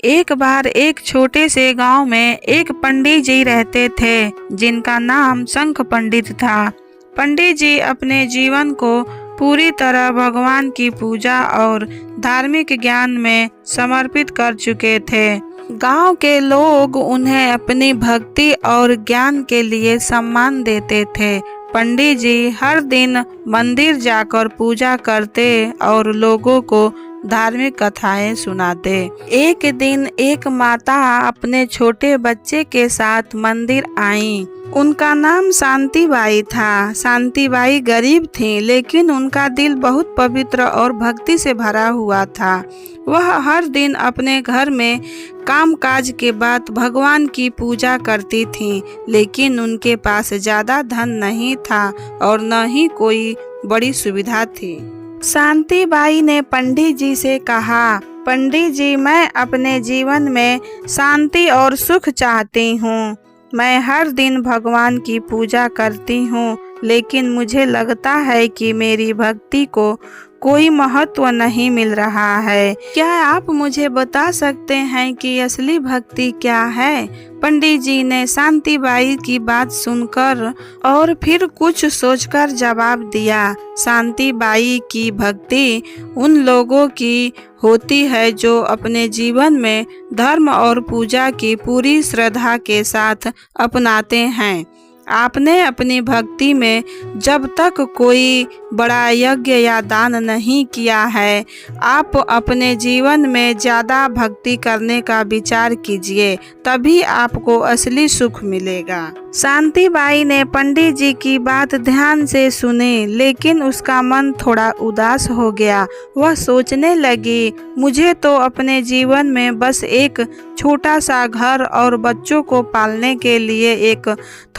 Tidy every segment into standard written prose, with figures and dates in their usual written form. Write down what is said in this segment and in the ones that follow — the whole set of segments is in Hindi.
एक बार एक छोटे से गांव में एक पंडित जी रहते थे जिनका नाम शंख पंडित था। पंडित जी अपने जीवन को पूरी तरह भगवान की पूजा और धार्मिक ज्ञान में समर्पित कर चुके थे। गांव के लोग उन्हें अपनी भक्ति और ज्ञान के लिए सम्मान देते थे। पंडित जी हर दिन मंदिर जाकर पूजा करते और लोगों को धार्मिक कथाएं सुनाते। एक दिन एक माता अपने छोटे बच्चे के साथ मंदिर आई। उनका नाम शांति बाई था। शांति बाई गरीब थी, लेकिन उनका दिल बहुत पवित्र और भक्ति से भरा हुआ था। वह हर दिन अपने घर में कामकाज के बाद भगवान की पूजा करती थी, लेकिन उनके पास ज्यादा धन नहीं था और न ही कोई बड़ी सुविधा थी। शांति बाई ने पंडित जी से कहा, पंडित जी, मैं अपने जीवन में शांति और सुख चाहती हूँ। मैं हर दिन भगवान की पूजा करती हूँ, लेकिन मुझे लगता है कि मेरी भक्ति को कोई महत्व नहीं मिल रहा है। क्या आप मुझे बता सकते हैं कि असली भक्ति क्या है? पंडित जी ने शांति बाई की बात सुनकर और फिर कुछ सोचकर जवाब दिया, शांति बाई की भक्ति उन लोगों की होती है जो अपने जीवन में धर्म और पूजा की पूरी श्रद्धा के साथ अपनाते हैं। आपने अपनी भक्ति में जब तक कोई बड़ा यज्ञ या दान नहीं किया है, आप अपने जीवन में ज़्यादा भक्ति करने का विचार कीजिए, तभी आपको असली सुख मिलेगा। शांति बाई ने पंडित जी की बात ध्यान से सुनी, लेकिन उसका मन थोड़ा उदास हो गया। वह सोचने लगी, मुझे तो अपने जीवन में बस एक छोटा सा घर और बच्चों को पालने के लिए एक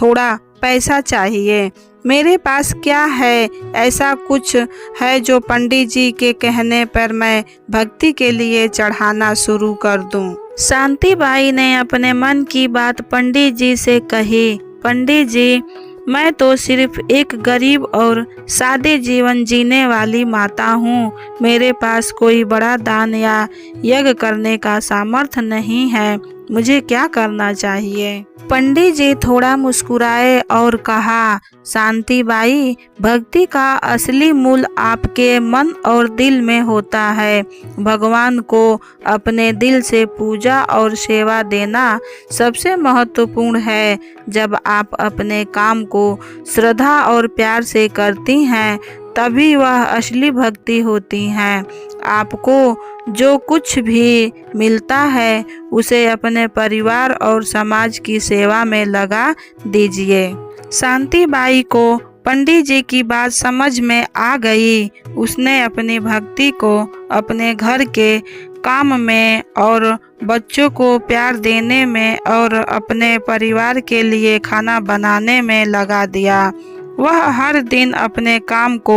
थोड़ा पैसा चाहिए। मेरे पास क्या है ऐसा कुछ है जो पंडित जी के कहने पर मैं भक्ति के लिए चढ़ाना शुरू कर दूं? शांति बाई ने अपने मन की बात पंडित जी से कही, पंडित जी, मैं तो सिर्फ एक गरीब और सादे जीवन जीने वाली माता हूँ। मेरे पास कोई बड़ा दान या यज्ञ करने का सामर्थ्य नहीं है। मुझे क्या करना चाहिए? पंडित जी थोड़ा मुस्कुराए और कहा, शांति बाई, भक्ति का असली मूल आपके मन और दिल में होता है। भगवान को अपने दिल से पूजा और सेवा देना सबसे महत्वपूर्ण है। जब आप अपने काम को श्रद्धा और प्यार से करती हैं, तभी वह असली भक्ति होती है। आपको जो कुछ भी मिलता है उसे अपने परिवार और समाज की सेवा में लगा दीजिए। शांति बाई को पंडित जी की बात समझ में आ गई। उसने अपनी भक्ति को अपने घर के काम में और बच्चों को प्यार देने में और अपने परिवार के लिए खाना बनाने में लगा दिया। वह हर दिन अपने काम को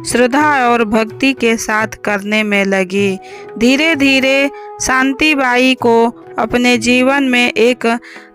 श्रद्धा और भक्ति के साथ करने में लगी। धीरे धीरे शांति बाई को अपने जीवन में एक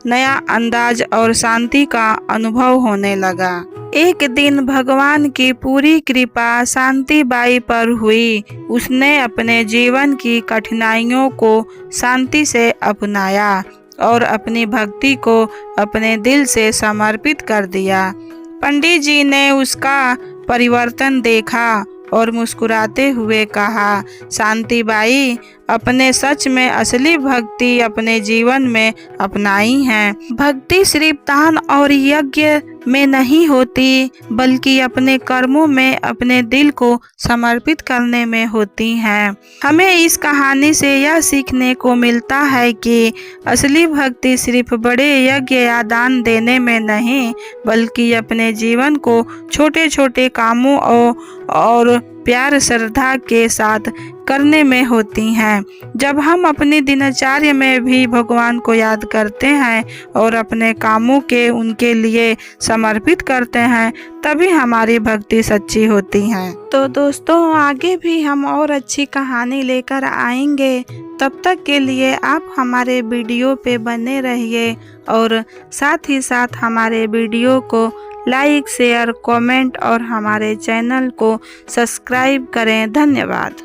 नया अंदाज और शांति का अनुभव होने लगा। एक दिन भगवान की पूरी कृपा शांति बाई पर हुई। उसने अपने जीवन की कठिनाइयों को शांति से अपनाया और अपनी भक्ति को अपने दिल से समर्पित कर दिया। पंडित जी ने उसका परिवर्तन देखा और मुस्कुराते हुए कहा, शांति बाई, अपने सच में असली भक्ति अपने जीवन में अपनाई है। भक्ति सिर्फ दान और यज्ञ में नहीं होती, बल्कि अपने कर्मों में अपने दिल को समर्पित करने में होती है। हमें इस कहानी से यह सीखने को मिलता है कि असली भक्ति सिर्फ बड़े यज्ञ या दान देने में नहीं, बल्कि अपने जीवन को छोटे छोटे कामों और प्यार श्रद्धा के साथ करने में होती हैं। जब हम अपनी दिनचर्या में भी भगवान को याद करते हैं और अपने कामों के उनके लिए समर्पित करते हैं, तभी हमारी भक्ति सच्ची होती है। तो दोस्तों, आगे भी हम और अच्छी कहानी लेकर आएंगे। तब तक के लिए आप हमारे वीडियो पे बने रहिए और साथ ही साथ हमारे वीडियो को लाइक, शेयर, कमेंट और हमारे चैनल को सब्सक्राइब करें। धन्यवाद।